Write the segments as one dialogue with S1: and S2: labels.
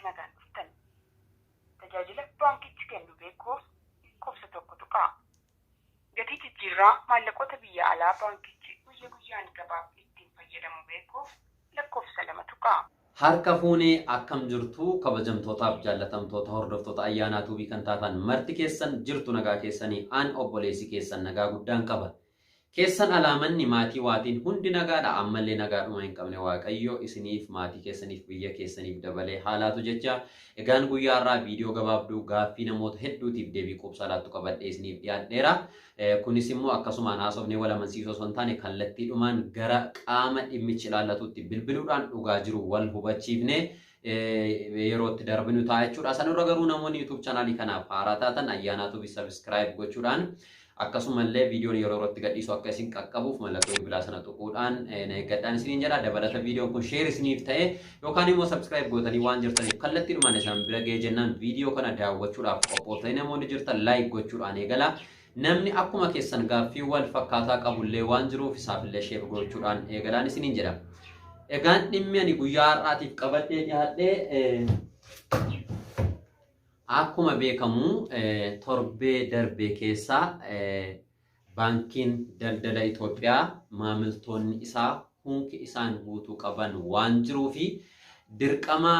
S1: nagaan dhuftan. Tajaajila baankichi kennu beekuuf lakkoofsa tokko tuqaa. Gatii jijjiirraa maallaqoota biyya alaa baankichi guyyaa guyyaan gabaaf ittiin fayyadamu beekuuf lakkoofsa lama tuqaa.
S2: Harka fuunee akkam jirtu kabajamtootaaf jaallatamtoota hordoftoota ayyaanaa tuubii kan taatan marti keessan jirtu nagaa keessanii aan obboleessi keessan nagaa guddaan qaba. Keessan alaamanni maatii waatiin hundi nagaadha ammallee nagaadhuma hin qabne waaqayyo isiniif maatii keessaniif biyya keessaniif dabalee haalaatu jecha egaan guyyaa irraa viidiyoo gabaabduu gaaffii namoota hedduutiif deebii quubsaa laattu qabadhee isiniif dhiyaadheera. Kunis immoo akkasumaan haasofnee wal amansiisoo osoo hin taane kallattiidhumaan gara qaama dhimmichi ilaallatutti bilbiluudhaan dhugaa jiru wal hubachiifne yerootti darbinu ta'a jechuudha. Sanirra garuu namoonni YouTube chaanaalii kanaaf haaraa taatan ayyaanaa tuubii subscribe gochuudhaan akkasumallee viidiyoon yeroo irratti gadhiisu akka isin qaqqabuuf mallattoo bilbilaa sana tuquudhaan eeggadhaan isiniin jedha. Dabalata viidiyoon kun share isiniif ta'e yookaan immoo subscribe gootanii waan jirtaniif kallattiidhumaan isaan bira ga'ee jennaan viidiyoo kana daawwachuudhaaf qophootanii namoonni jirtan like gochuudhaan eegala. Namni akkuma keessan gaaffii wal fakkaataa qabullee waan jiruuf isaafillee share gochuudhaan eegalaan isiniin jedha. Egaan dhimmi ani guyyaa har'aatiif qabadhee dhiyaadhee akkuma beekamu torbee darbee keessa baankiin daldala Itoophiyaa maamiltoonni isaa hunki isaan guutuu qaban waan jiruufi dirqama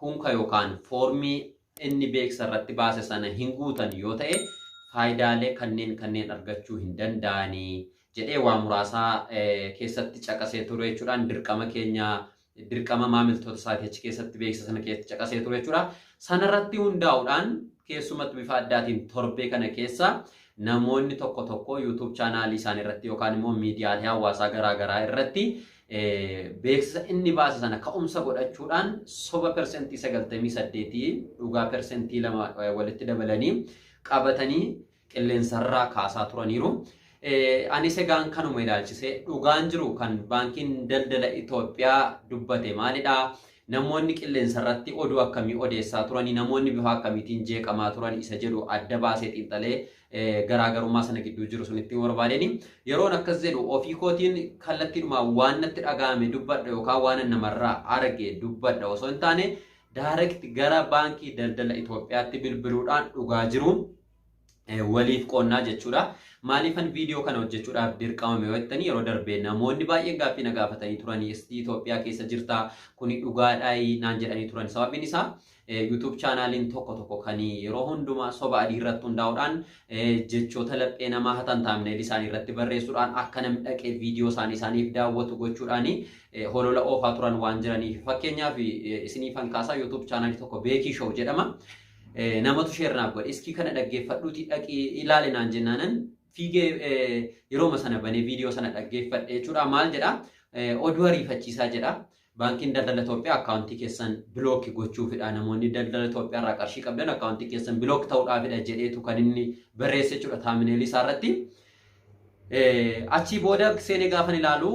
S2: hunka yookaan foormii inni beeksisa irratti baase sana hin guutan yoo ta'e faayidaalee kanneen argachuu hin danda'anii jedhee waa muraasaa keessatti caqasee ture jechuudhaan dirqama maamiltoota isaatii achi keessatti beeksisa sana keessatti caqasee ture jechuudha. Sanarratti hundaa'uudhaan keessumatti bifa addaatiin torbee kana keessa namoonni tokko YouTube chaanaalii isaanii irratti yookaan immoo miidiyaalee hawaasaa garaagaraa irratti beeksisa inni baase sana ka'umsa godhachuudhaan soba persentii 98 dhugaa persentii 2 walitti dabalanii qabatanii qilleensarraa kaasaa turaniiru. Anis egaan kanuma ilaalchisee dhugaan jiru kan baankiin daldala Itoophiyaa dubbate maalidha? Namoonni qilleensarratti oduu akkamii odeessaa turanii namoonni bifa akkamiitiin jeeqamaa turan isa jedhu adda baasee xiinxalee garaagarummaa sana gidduu jiru sun ittiin barbaadeni yeroon akkas jedhu ofii kootiin kallattiidhuma waan natti dhaga'ame dubbadha yookaan waan namarraa arge dubbadha osoo hin taane direct gara baankii daldala Itoophiyaatti bilbiluudhaan dhugaa jiru waliif qoonnaa jechuudha. Maaliifan viidiyoo kana hojjechuudhaaf dirqamame yoo jettanii yeroo darbee namoonni baay'een gaaffii na gaafatanii turanii Itoophiyaa keessa jirtaa kuni dhugaadhaa naan jedhanii turan. Sababiin isaa YouTube chaanaaliin tokko kan yeroo hundumaa soba adii irratti hundaa'uudhaan jechoota laphee namaa hatantaamnee isaanii irratti barreessuudhaan akka namni dhaqee viidiyoo isaaniif daawwatu gochuudhaan holola oofaa turan waan jiraniif fakkeenyaaf isiniifan kaasaa YouTube chaanaalii tokko Beekii Show jedhama. Namatu sheernaaf godhe iskii kana dhaggeeffadhuutii dhaqii ilaali naan jennaanan fiigee yeroo sana banee viidiyoo sana dhaggeeffadhe jechuudha. Maal jedha? Oduu ariifachiisaa jedha. Baankiin daldala Itoophiyaa akkaawuntii keessan bilook gochuufidha. Namoonni daldala Itoophiyaa irraa qarshii qabdan akkaawuntii keessan bilook ta'uudhaafidha jedheetu kan inni barreesse jechuudha taamineelii isaa irratti. Achii booda seenee gaafan ilaalu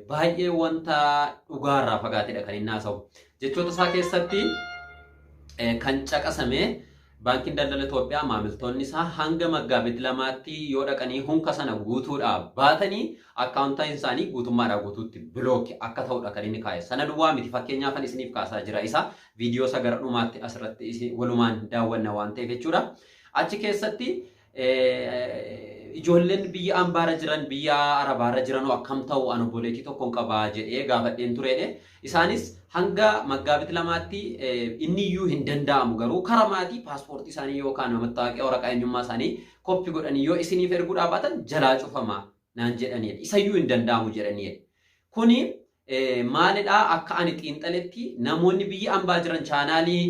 S2: baay'ee wanta dhugaarraa fagaatedha kan inni haasa'u. Jechoota isaa keessatti kan caqasame baankiin daldala Itoophiyaa maamiltoonni isaa hanga Maggaabit 2tti yoo dhaqanii hunka sana guutuudhaaf baatanii akkaawuntiin isaanii guutummaadhaan guutuutti bilook akka ta'udha kan inni kaa'e. Sana duwwaa miti fakkeenyaaf isiniif kaasaa jira isa viidiyoo sagara dhumaatti asirratti walumaan daawwanna waan ta'eef jechuudha. Achi keessatti ijoolleen biyya ambaara jiran biyya arabaarra jiran akkam ta'u an obboleettii tokkoon qabaa jedhee gaafadheen turedhe. Isaanis hanga Maggaabit 2tti inni iyyuu hin danda'amu garuu karaa maatii paaspoortii isaanii yookaan mattaawaqaa waraqaa eenyummaa isaanii koppii godhanii yoo isiniif erguudhaaf baatan jalaa cufama naan jedhanidha. Isa iyyuu hin danda'amu jedhanidha. Kuni maalidhaa akka ani xiinxaletti namoonni biyya ambaa jiran chaanaalii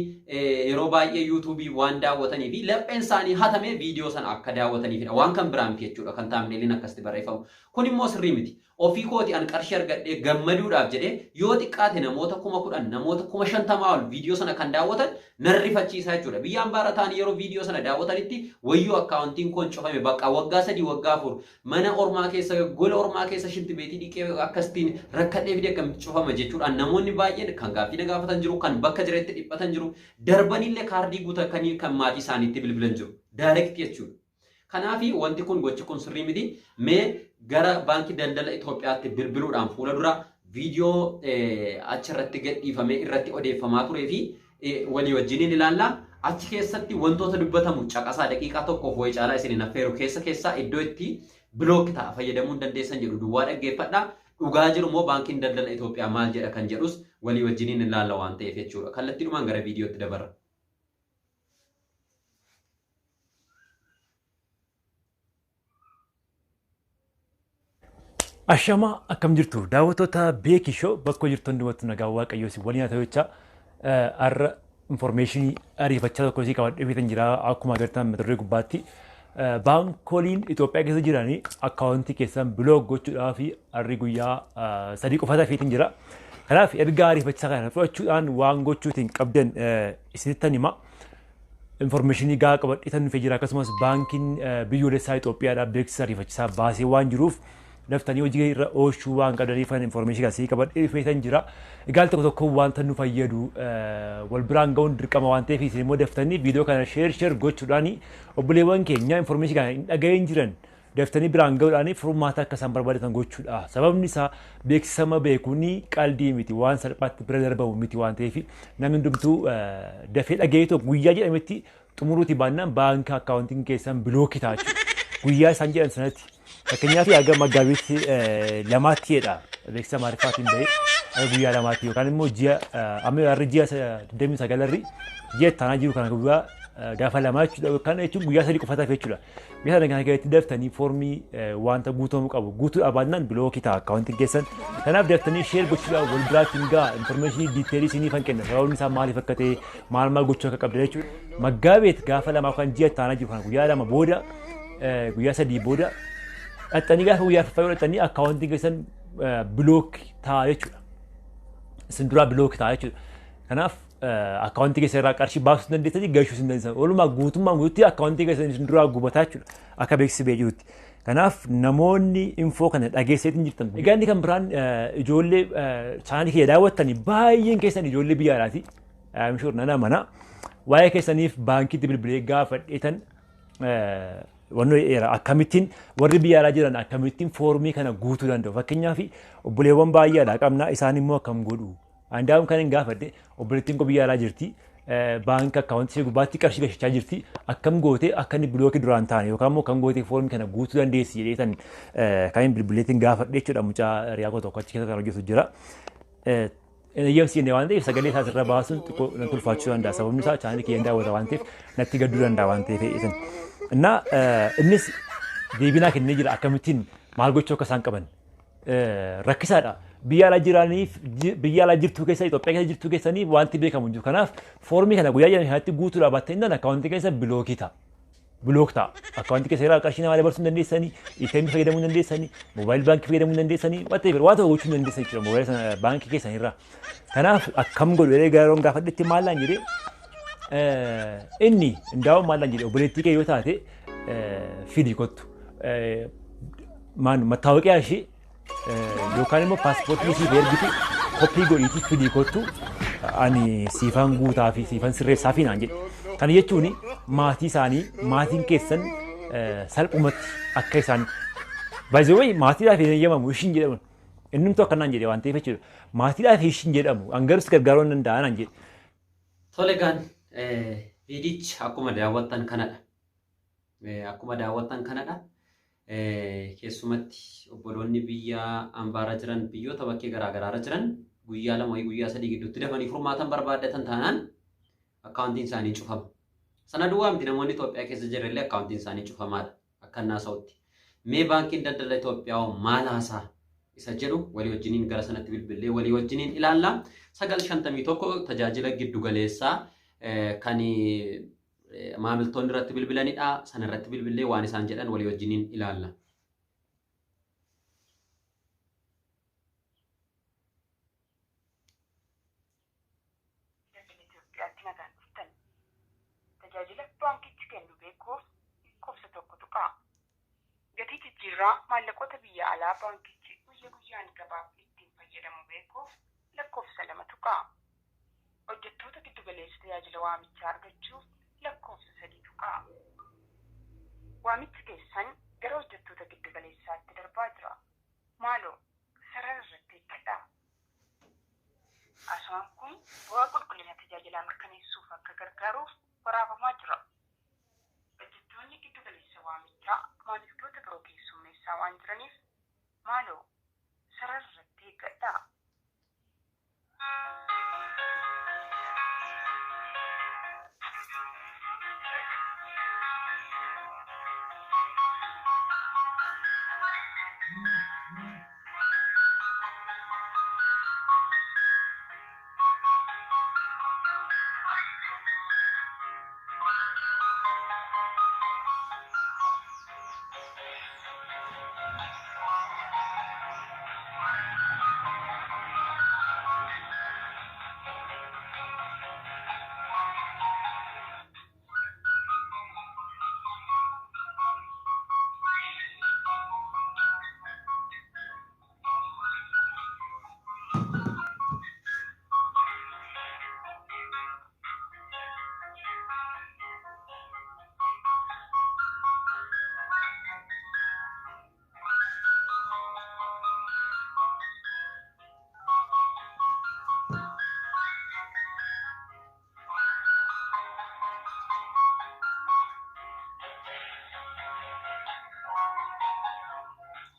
S2: yeroo baay'ee yuutuubii waan daawwatanii fi lapheen isaanii hatamee viidiyoo sana akka daawwataniifidha. Waan kan biraan miti jechuudha kan taamneeliin akkasitti barreeffamu. Kun immoo sirrii miti. Ofii kooti an qarshii argadhee gammaduudhaaf jedhee yoo xiqqaate namoota 10,000 namoota 50,000 ol viidiyoo sana kan daawwatan narrifachiisaa jechuudha. Biyya ambaara ta'anii yeroo viidiyoo sana daawwatanitti wayyoo akkaawuntiin koon cufame bakka waggaa 3 waggaa 4 mana ormaa keessa gola ormaa keessa shinti beetii dhiqee akkasitiin rakkadhee fidee akkamitti cufama jechuudhaan namoonni baay'een kan gaaffii na gaafatan jiru kan bakka jireetti dhiphatan jiru darbanillee kaardii guutatanii kan maatii isaaniitti bilbilan jiru direct jechuudha. Kanaafi wanti kun gochi kun sirrii miti mee gara baankii daldala Itoophiyaatti bilbiluudhaan fuula dura viidiyoo achirratti gadhiifamee irratti odeeffamaa turee fi walii wajjiniin ilaalla. Achi keessatti wantoota dubbatamu caqasaa daqiiqaa tokkoof wayi caalaa isin affeeru keessaa iddoo itti bilook ta'a fayyadamuu dandeessan jedhu duwwaa dhaggeeffadha. Dhugaa jiru moo baankiin daldala Itoophiyaa maal jedha kan jedhus walii wajjiniin ilaalla waan ta'eef jechuudha. Kallattiidhumaan gara viidiyootti dabarra.
S3: Ashama akkam jirtu daawwattoota Beekii Show bakka jirtu hundumatti nagaa waaqayyoo si waliin haa ta'u jecha har'a information ariifachaa tokko isii qabadhee fitan jira akkuma agartan mata duree gubbaatti baankoliin Itoophiyaa keessa jiranii akkaawuntii keessan bilook gochuudhaa fi harri guyyaa sadii qofataa fiitin jira. Kanaaf ergaa ariifachaa kana fudhachuudhaan waan gochuutiin qabdan isinittan hima. Information gaa qabadhiitan dhufee jira akkasumas baankiin biyyoolessaa Itoophiyaadhaaf beeksisa ariifachiisaa baasee waan jiruuf daftanii hojii irra oolchuu waan qabdaniif information gasii qabadhee dhufeetan jira. Egaa tokko tokko wanta nu fayyadu wal biraan ga'uun dirqama waan ta'eef isin immoo daftanii viidiyoo kana share gochuudhaan obboleewwan keenya information kana hin dhaga'in jiran daftanii biraan ga'uudhaan furmaata akka isaan barbaadatan gochuudha. Sababni isaa beeksisama beekuun qaldii miti waan salphaatti bira darbamu miti waan ta'eef namni hundumtuu dafee dhaga'ee tokko guyyaa jedhametti xumuruuti baannaan baankii akkaawuntiin keessan bilookii ta'a guyyaa isaan jedhan sanatti. Fakkeenyaaf aga Maggaabit lamaatti jedha beeksisa maariifaatiin bahee guyyaa lamaatti yookaan immoo ji'a amma harri ji'a 29 ji'a taanaa jiru kana guyyaa gaafa lamaa jechuudha yookaan jechuun guyyaa sadii qofataaf jechuudha. Guyyaa sana kana keessatti daftanii foormii wanta guutamuu qabu guutuu dhabaannaan bilookii ta'a akkaawuntiin keessan. Kanaaf daftanii sheer gochuudhaan wal biraatiin gaa information diiteelii isiniif kan kenna sababni isaa maaliif akka ta'e maal gochuu akka qabda jechuudha. Maggaabit gaafa lamaa yookaan ji'a taanaa jiru kana guyyaa lama booda guyyaa sadii booda Attanii gaafa guyyaa fayyadu attanii akkaawuntiin keessan bilook ta'a jechuudha. Isin duraa bilook ta'a jechuudha. Kanaaf akkaawuntii keessan irraa qarshii baasuu dandeessanii galchuu hin dandeessan. Walumaa guutummaan guutuutti akkaawuntii keessan isin duraa gubataa jechuudha. Akka beeksisee jirutti. Kanaaf namoonni infoo kana dhageesseetiin jirtan. Egaa inni kan biraan ijoollee chaanaalii kee daawwattanii baay'een keessan ijoollee biyya alaati. Mishuur nana mana. Waa'ee keessaniif baankiitti bilbilee gaafa dheetan wanno era akkamittiin warri biyya alaa jiran akkamittiin foormii kana guutuu danda'u. Fakkeenyaaf obboleewwan baay'eedha qabna isaan immoo akkam godhu. Andaa'uun kan hin gaafadhe obboleettiin koo biyya alaa jirti. Baankii akkaawuntii ishee gubbaatti qarshii gashachaa jirti. Akkam gootee akka inni bilookii duraan taane yookaan immoo kan gootee foormii kana guutuu dandeessi jedheetan kan hin bilbileetiin gaafadhe jechuudha mucaa riyaakoo tokko achi keessa kan hojjetu jira. Eeyyamsiine waan ta'eef sagalee isaa irra baasuun xiqqoo nan tulfaachuu danda'a. Sababni isaa chaanaalii kiyyan daawwata waan ta'eef natti gadduu danda'a waan ta'eef እና እነስ ዴቢና ከነ ጅራ አከምቲን ማልጎቾ ከሳን ቀበን ረክሳዳ ቢያላ ጅራኒፍ ቢያላ ጅርቱ ከሰ ኢትዮጵያ ከሰ ጅርቱ ከሰኒ ዋንቲ ቤከሙ ጁ ከናፍ ፎርሚ ከነ ጉያ ያን ሀቲ ጉቱ ላባተና አካውንት ከሰ ብሎኪታ ብሎክታ አካውንት ከሰ ራ ቀርሽና ማለ በርሱ እንደሰኒ ኢቴም ፈገደሙ እንደሰኒ ሞባይል ባንክ ፈገደሙ እንደሰኒ ወቴቨር ዋቶ ወቹ እንደሰኒ ይችላል ሞባይል ባንክ ከሰኒ ራ ከናፍ አከም ጎል ወደ ጋሮን ጋፈደት ማላ እንጂ inni ndaawwan maallaan jedhe obboleettii kee yoo taate fidii kottu mattaawaqaa ishee yookaan immoo paaspoortii siif ergitu koppii godhiitii fidii kottu ani siifan guutaa fi siifan sirreessaa fi naan jedhe. Kana jechuun maatii isaanii maatiin keessan salphumatti akka isaan baay'ee maatiidhaaf hin eeyyamamu ishiin jedhamu innumtuu akkanaan jedhe waan ta'eef jechuudha. Maatiidhaaf ishiin jedhamu hangarus gargaaruu hin danda'an naan jedhe.
S2: Tolegaan viidichi akkuma daawwattan kanadha. Akkuma daawwattan kanadha. Keessumatti obboloonni biyya ambaara jiran biyyoota bakkee garaagaraarra jiran guyyaa lama wayii guyyaa sadii gidduutti dafanii furmaatan barbaadatan taanaan akkaawuntiin isaanii cufama. Sana duwwaa miti namoonni Itoophiyaa keessa jiranillee akkaawuntiin isaanii cufamaadha. Akka naasa'utti. Mee baankiin daldala Itoophiyaa maal haasaa isa jedhu walii wajjiniin gara sanatti bilbilee walii wajjiniin ilaalla. 951 tajaajila giddu galeessaa kan maamiltoonni irratti bilbilanidha. Sana irratti bilbilee waan isaan jedhan walii wajjiniin ilaalla.
S1: Tajaajila baankichi kennu beekuuf lakkoofsa tokko tuqaa. Gatii jijjiirraa maallaqoota biyya alaa baankichi guyyaa guyyaan gabaaf ittiin fayyadamu beekuuf lakkoofsa 2 tuqaa. Hojjettoota giddu galeessa tajaajila waamichaa argachuuf lakkoofsa 3 tuqaa. Waamichi keessan gara hojjettoota giddu galeessaatti darbaa jira. Maaloo sarara irratti eeggadhaa. bu'aa qulqullina tajaajilaa mirkaneessuuf akka gargaaruuf waraabamaa jira. Hojjettoonni giddu galeessa waamichaa maamiltoota biroo keessummeessaa waan jiraniif maaloo sarara irratti eeggadhaa.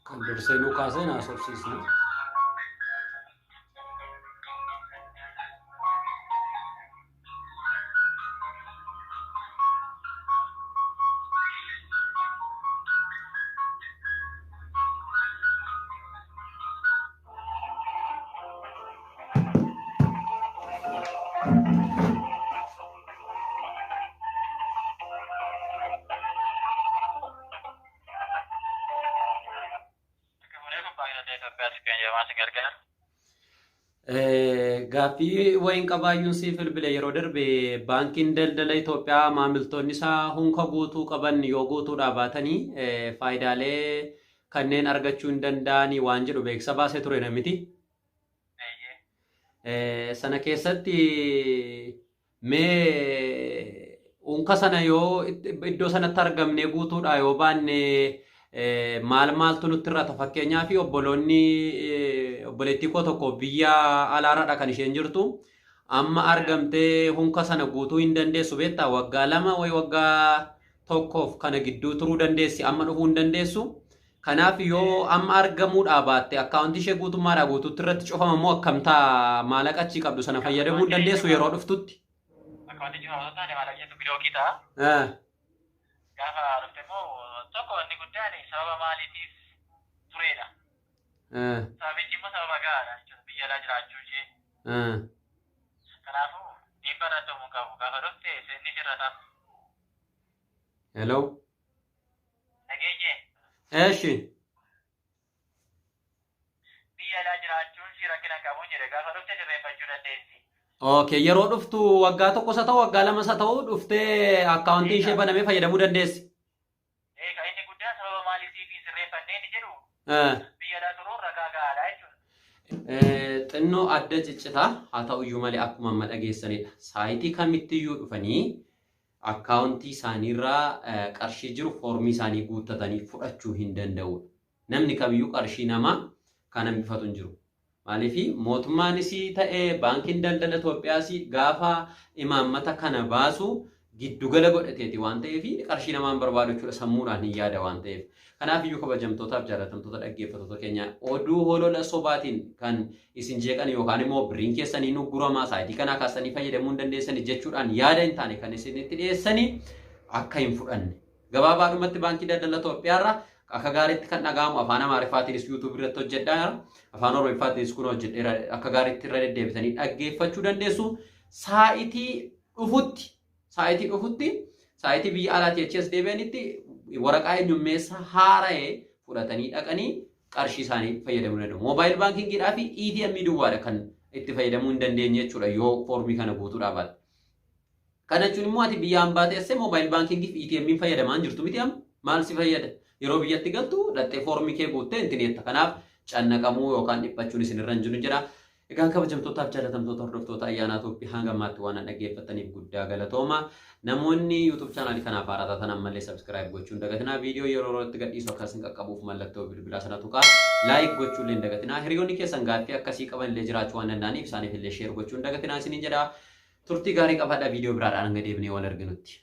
S2: Kan dursee nu kaasee naasofsiisna. Gaaffii wayiin qabaayyuun siif bilbile yeroo darbe baankiin daldala Itoophiyaa maamiltoonni isaa hunka guutuu qaban yoo guutuudhaa baatanii faayidaalee kanneen argachuu hin danda'anii waan jedhu beeksisa baasee ture namiti. Sana keessatti mee hunka sana yoo iddoo sanatti argamnee guutuudhaa yoo baanne maaltu nutti irraa fakkeenyaa fi obboleettii koo tokko biyya alaaraadha kan isheen jirtu amma argamtee hunka sana guutuu hin dandeessu beektaa waggaa 2 way waggaa 1 kana gidduu turuu dandeessi amma dhufuu hin dandeessu kanaaf yoo amma argamuudhaa baatte akkaawuntii ishee guutummaadhaa guutuutti irratti cufama immoo akkamtaa maallaqa achii qabdu sana fayyadamuu hin dandeessu yeroo dhuftutti.
S4: Akkaawuntii cufamtoota maallaqeetu bilooqii ta'a. Gaafa dhufte immoo tokko inni guddaan sababa maaliitiif turedha. Sababichi immoo sababa gahaadha jechuudha biyya alaa jiraachuu ishee. Kanaafuu dhiibbaa irratti ta'uu qabu gaafa dhufte inni sirra ta'a.
S2: Hello.
S4: Nageenye.
S2: Eeshi.
S4: Biyya alaa jiraachuun si rakkina qabuun jedhe gaafa dhufte sirreeffachuu dandeessi.
S2: Okay, yeroo dhuftu waggaa 1 isa ta'u waggaa 2 isa ta'u dhuftee akkaawuntii ishee banamee fayyadamuu dandeessi.
S4: Inni guddaan sababa maaliitiif sirreeffannee ni jedhu. Biyya alaa turuun ragaa gahaadha jechuudha.
S2: Xinnoo adda ciccitaa haa ta'u iyyuu malee akkuma amma dhageessanidha. Saayitii kamittiyyuu dhufanii akkaawuntii isaaniirraa qarshii jiru foormii isaanii guuttatanii fudhachuu hin danda'udha. Namni kamiyyuu qarshii namaa kana bifatu hin jiru. Maaliifi mootummaanis ta'ee baankiin daldala Itoophiyaas gaafa imaammata kana baasu giddugala godhateeti waan ta'eef qarshii namaan barbaadu jechuudha sammuudhaan hin yaada waan ta'eef. Kanaaf iyyuu kabajamtootaaf jaalatamtoota dhaggeeffattoota keenya oduu holola sobaatiin kan isin jeeqan yookaan immoo birriin keessanii nu guramaa saayitii kanaa kaasanii fayyadamuu hin dandeessanii jechuudhaan yaada hin taane kan isinitti dhiyeessanii akka hin fudhanne. Gabaabaadhumatti baankii daldala Itoophiyaarraa akka gaariitti kan dhaga'amu afaan Amaariffaatiin YouTube irratti hojjedhaa afaan Oromoffaatiin kun hojjedheera akka gaariitti irra deddeebitanii dhaggeeffachuu dandeessu. Saayitii dhufutti saayitii biyya alaatii achiis deebi'anitti waraqaa eenyummeessa haara'ee fudhatanii dhaqanii qarshii isaanii fayyadamuu danda'u. Moobaayil baankingiidhaa fi ATM duwwaadha kan itti fayyadamuu hin dandeenye jechuudha yoo foormii kana guutuudhaa baatte. Kana jechuun immoo ati biyya hambaa teessee moobaayil baankingii fi ATM fayyadamaa hin jirtu miti amma maal si fayyada? Yeroo biyyatti galtu dhattee foormii kee guuttee intineetta. Kanaaf cannaqamuu yookaan dhiphachuun isinirra hin jiru jira. Egaan kabajamtootaaf jaalatamtoota hordoftoota ayyaana Itoophiyaa hanga ammaatti waan dhaggeeffataniif guddaa galatooma. Namoonni YouTube chaanaalii kanaaf haaraa taatan ammallee subscribe gochuun dagatinaa. Viidiyoo yeroo yerootti gadhiisu akkasiin qaqqabuuf mallattoo bilbilaa sana tuqaa. Like gochuun illee dagatinaa. Hiriyoonni keessan gaaffii akkasii qaban illee jiraachuu waan danda'aniif isaaniif illee share gochuun dagatinaa isiniin jedha. Turtii gaarii qabaadhaa viidiyoo biraadhaan hanga deebinee wal arginutti.